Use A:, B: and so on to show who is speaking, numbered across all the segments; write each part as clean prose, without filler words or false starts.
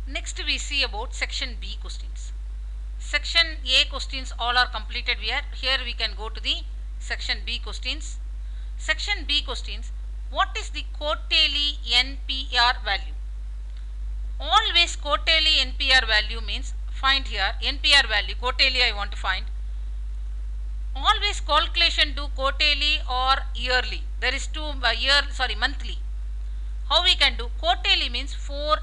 A: Next we see about section B questions. Section A questions all are completed here we can go to the section B questions. Section B questions, what is the quarterly NPR value? Always quarterly NPR value means find here NPR value quarterly I want to find. Always calculation do quarterly or yearly. There is two monthly. How we can do? Quarterly means 4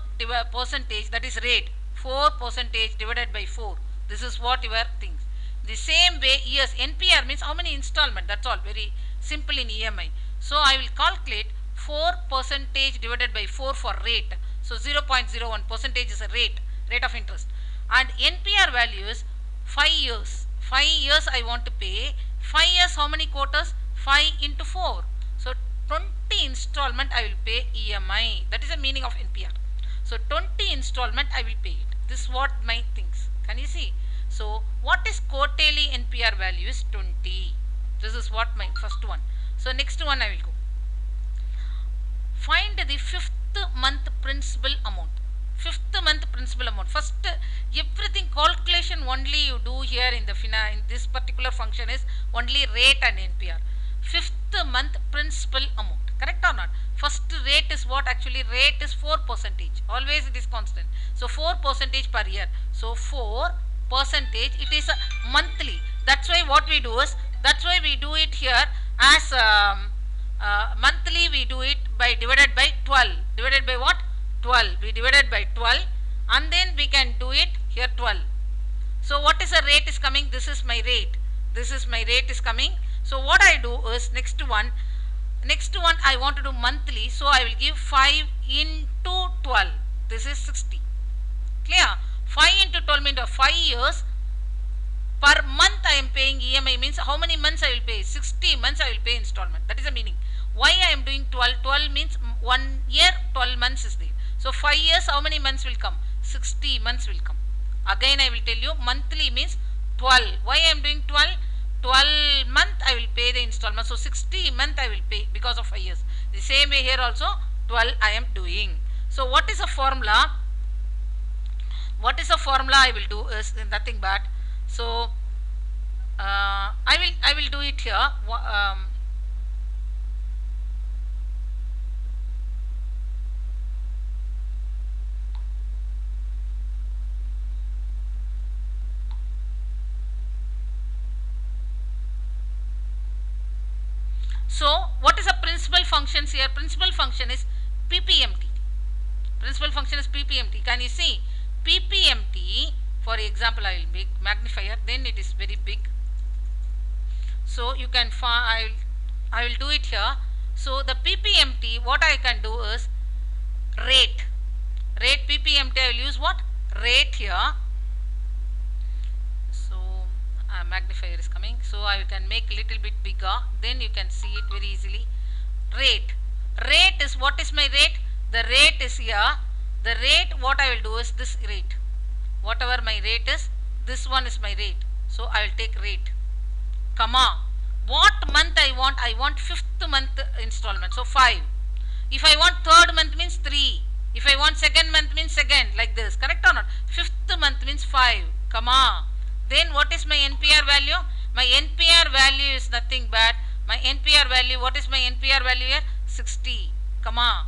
A: percentage, that is rate 4 percentage divided by 4. This is what your things. The same way years NPR means how many installment, that's all, very simple in EMI. So I will calculate 4 percentage divided by 4 for rate. So 0.01 percentage is a rate of interest, and NPR value is 5 years. 5 years I want to pay. 5 years how many quarters? 5 into 4. So 20 installment I will pay EMI. That is the meaning of NPR. So 20 installment I will pay it. This is what my things. Can you see? So what is quarterly NPR value is 20. This is what my first one. So next one I will go. Find the 5th month principal amount. 5th month principal amount. First everything calculation only you do here in the in this particular function is only rate and NPR. 5th month principal amount, correct or not? First rate is what? Actually rate is 4 percentage, always it is constant. So 4 percentage per year. So 4 percentage, it is monthly. That's why what we do is, that's why we do it here as monthly. We do it by divided by 12. Divided by what? 12. We divided by 12 and then we can do it here 12. So what is the rate is coming? This is my rate. This is my rate is coming. So what I do is next one I want to do monthly. So I will give 5 into 12. This is 60. Clear? 5 into 12 means 5 years. Per month I am paying EMI means how many months I will pay? 60 months I will pay installment. That is the meaning. Why I am doing 12? 12 means 1 year, 12 months is there. So 5 years how many months will come? 60 months will come. Again I will tell you, monthly means 12. Why I am doing 12? 12 month I will pay the installment. So 60 month I will pay because of 5 years. The same way here also 12 I am doing. So what is the formula? What is the formula I will do is nothing but, so I will do it here. So what is the principal functions here? Principal function is PPMT. Principal function is PPMT. Can you see? PPMT, for example, I will make magnifier, then it is very big. So you can find, I will do it here. So the PPMT, what I can do is rate. Rate PPMT, I will use what? Rate here. So magnifier is coming. So I can make little bit bigger. Then you can see it very easily. Rate. Rate is, what is my rate? The rate is here. The rate, what I will do is this rate. Whatever my rate is, this one is my rate. So I will take rate, comma. What month I want? I want 5th month installment. So 5. If I want 3rd month means 3. If I want 2nd month means 2nd, like this. Correct or not? 5th month means 5, comma. Then what is my NPR value? My NPR value is nothing but, my NPR value, what is my NPR value here? 60, comma.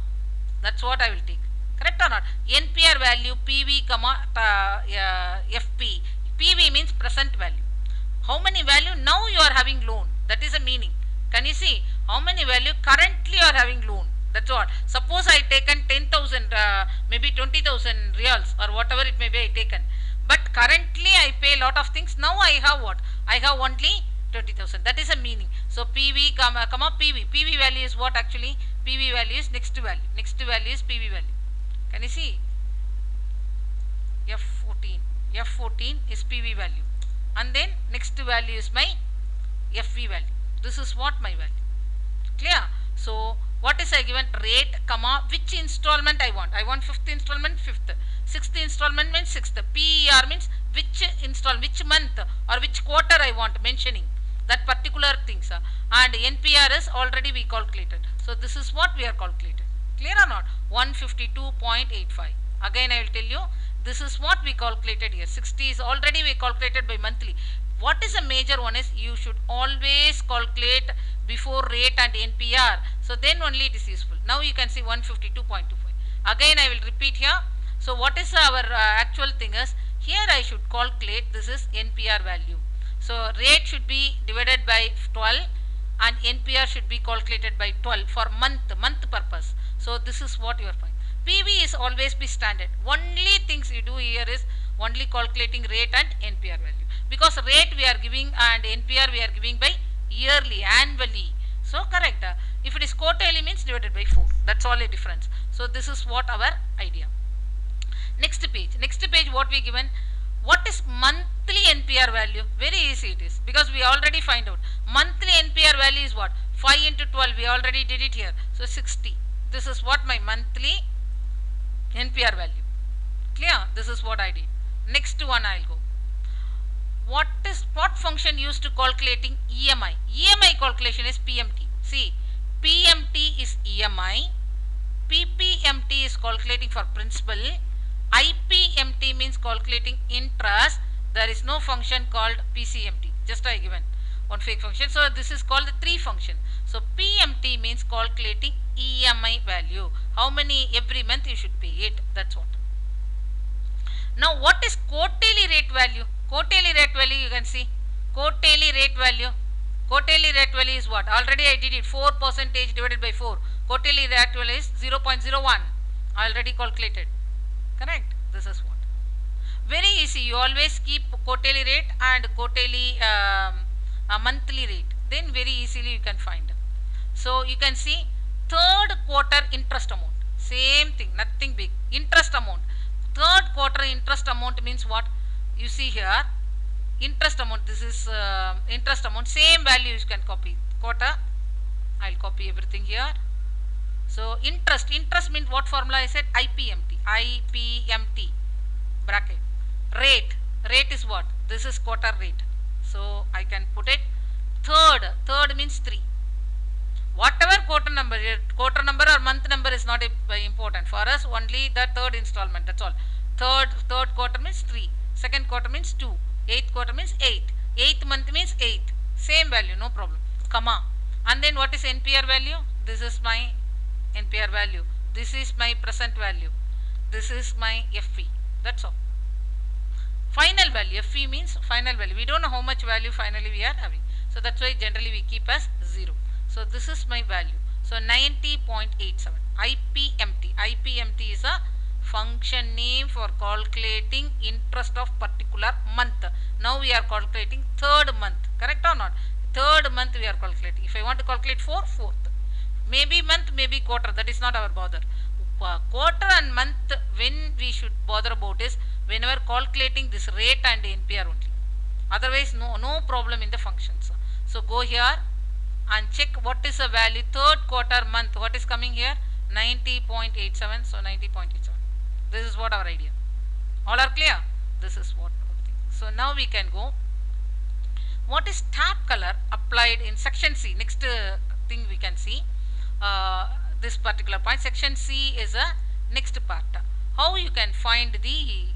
A: That's what I will take. Correct or not? NPR value PV, comma FP. PV means present value. How many value? Now you are having loan. That is the meaning. Can you see? How many value currently you are having loan? That's what. Suppose I taken 10,000, maybe 20,000 reals or whatever it may be I taken. But currently I pay lot of things. Now I have what? I have only 20,000. That is a meaning. So PV, comma PV. PV value is what actually? PV value is next value. Next value is PV value. Can you see? F14. F14 is PV value. And then next value is my FV value. This is what my value. Clear? So what is I given? Rate, comma, which installment I want. I want 5th installment, 5th. 6th installment means 6th. PER means which which month or which quarter I want, mentioning that particular things. And NPR is already we calculated. So this is what we are calculated. Clear or not? 152.85. Again I will tell you, this is what we calculated here. 60 is already we calculated by monthly. What is a major one is you should always calculate before rate and NPR. So then only it is useful. Now you can see 152.25. Again I will repeat here. So what is our actual thing is, here I should calculate, this is NPR value. So rate should be divided by 12 and NPR should be calculated by 12 for month purpose. So this is what you are finding. PV is always be standard. Only things you do here is only calculating rate and NPR value, because rate we are giving and NPR we are giving by yearly, annually. So correct. If it is quarterly means divided by 4. That's all a difference. So this is what our idea. Next page what we given, what is monthly NPR value? Very easy it is, because we already find out monthly NPR value is what, 5 into 12, we already did it here. So 60. This is what my monthly NPR value. Clear? This is what I did. Next one I will go. What function used to calculating EMI? EMI calculation is PMT. See, PMT is EMI, PPMT is calculating for principal, IPMT means calculating interest. There is no function called PCMT. Just I given one fake function. So this is called the 3 function. So PMT means calculating EMI value. How many every month you should pay it. That's what. Now what is quarterly rate value? Quarterly rate value you can see. Quarterly rate value. Quarterly rate value is what? Already I did it. 4% divided by 4. Quarterly rate value is 0.01. I already calculated. Correct? This is what. Very easy. You always keep quarterly rate and quarterly monthly rate. Then very easily you can find. So you can see third quarter interest amount. Same thing. Nothing big. Interest amount. Third quarter interest amount means what? You see here. Interest amount. This is interest amount. Same value you can copy. Quarter. I will copy everything here. So interest means what formula I said? IPMT bracket. Rate is what? This is quarter rate. So I can put it. Third means 3. Whatever quarter number or month number is not important for us. Only the third installment. That's all. Third quarter means 3. Second quarter means 2. Eighth quarter means 8. Eighth month means 8. Same value, no problem. Comma. And then what is NPR value? This is my NPR value. This is my present value. This is my FV. That's all. Final value. FV means final value. We don't know how much value finally we are having. So that's why generally we keep as 0. So this is my value. So 90.87. IPMT. IPMT is a function name for calculating interest of particular month. Now we are calculating third month. Correct or not? Third month we are calculating. If I want to calculate fourth. Maybe month, maybe quarter. That is not our bother. Quarter and month when we should bother about is whenever calculating this rate and NPR only. Otherwise no problem in the functions. So go here and check what is the value. Third quarter month. What is coming here? 90.87. So 90.87. This is what our idea. All are clear? This is what our thing. So now we can go. What is tab color applied in section C? Next thing we can see. This particular point. Section C is a next part. How you can find the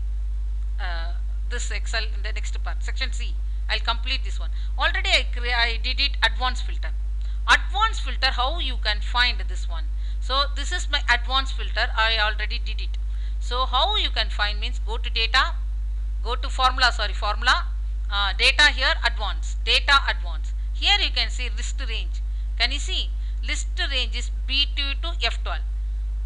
A: this Excel in the next part. Section C. I'll complete this one. Already I did it advanced filter. Advanced filter, how you can find this one. So this is my advanced filter. I already did it. So how you can find means go to data, go to formula, data here, advanced, data advanced. Here you can see list range. Can you see? List range is B2 to F12.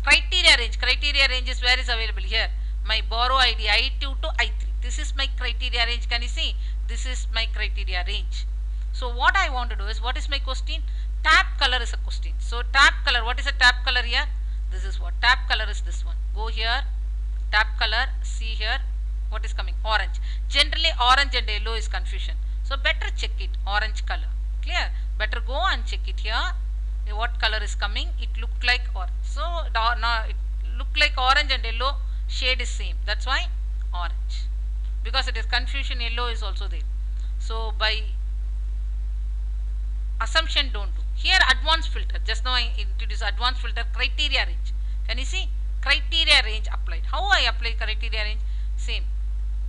A: Criteria range is where is available here. My borrow ID I2 to I3. This is my criteria range. Can you see? This is my criteria range. So what I want to do is, what is my question? Tab color is a question. So tab color, what is a tab color here? This is what tab color is. This one. Go here, tab color, see here what is coming, orange. Generally orange and yellow is confusion. So better check it, orange color. Clear? Better go and check it here. What color is coming? It look like orange. So now it look like orange and yellow shade is same. That's why orange. Because it is confusion, yellow is also there. So by assumption don't do. Here advanced filter. Just now I introduced advanced filter criteria range. Can you see? criteria range applied. How I apply criteria range? Same.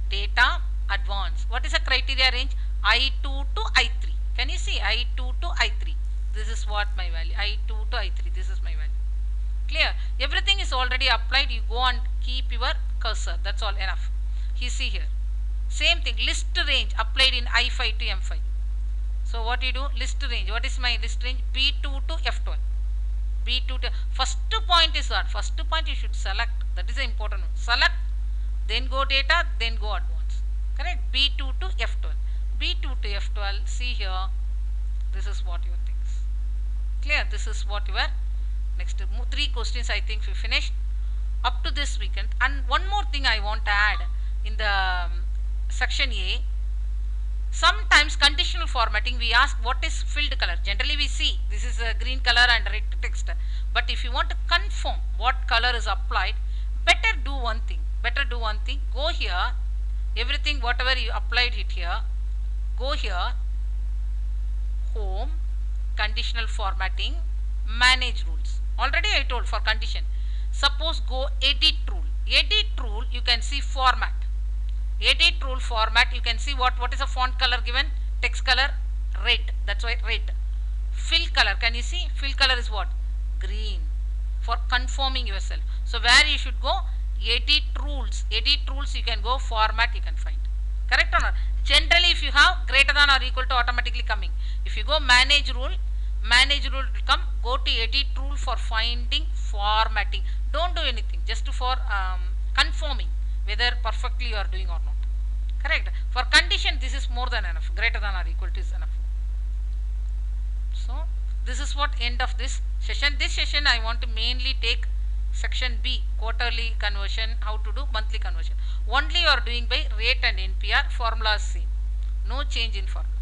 A: Data advance. What is a criteria range? I2 to I3. Can you see? I2 to I3. This is what my value. I2 to I3. This is my value. Clear? Everything is already applied. You go and keep your cursor. That's all enough. You see here. Same thing. List range applied in I5 to M5. So what you do? List range. What is my list range? B2 to F12. B2 to first point is what? First point you should select. That is the important one. Select, then go data, then go advance. Correct? B2 to F12. B2 to F12. See here. This is what your things. Clear? This is what your next 3 questions I think we finished up to this weekend. And one more thing I want to add in the section A. Sometimes conditional formatting we ask what is filled color. Generally we see this is a green color and red text. But if you want to confirm what color is applied, better do one thing. Go here. Everything whatever you applied it here. Go here. Home. Conditional formatting. Manage rules. Already I told for condition. Suppose go edit rule. Edit rule you can see format. Edit rule format, you can see what is the font color given? Text color red. That's why red. Fill color, can you see? Fill color is what? Green. For confirming yourself. So where you should go? Edit rules. Edit rules you can go, format you can find. Correct or not? Generally if you have greater than or equal to automatically coming. If you go manage rule will come. Go to edit rule for finding formatting. Don't do anything. Just for confirming whether perfectly you are doing or not. Correct. For condition this is more than enough. Greater than or equal to is enough. So this is what end of this session. This session I want to mainly take section B, quarterly conversion, how to do monthly conversion. Only you are doing by rate and NPR, formula is same. No change in formula.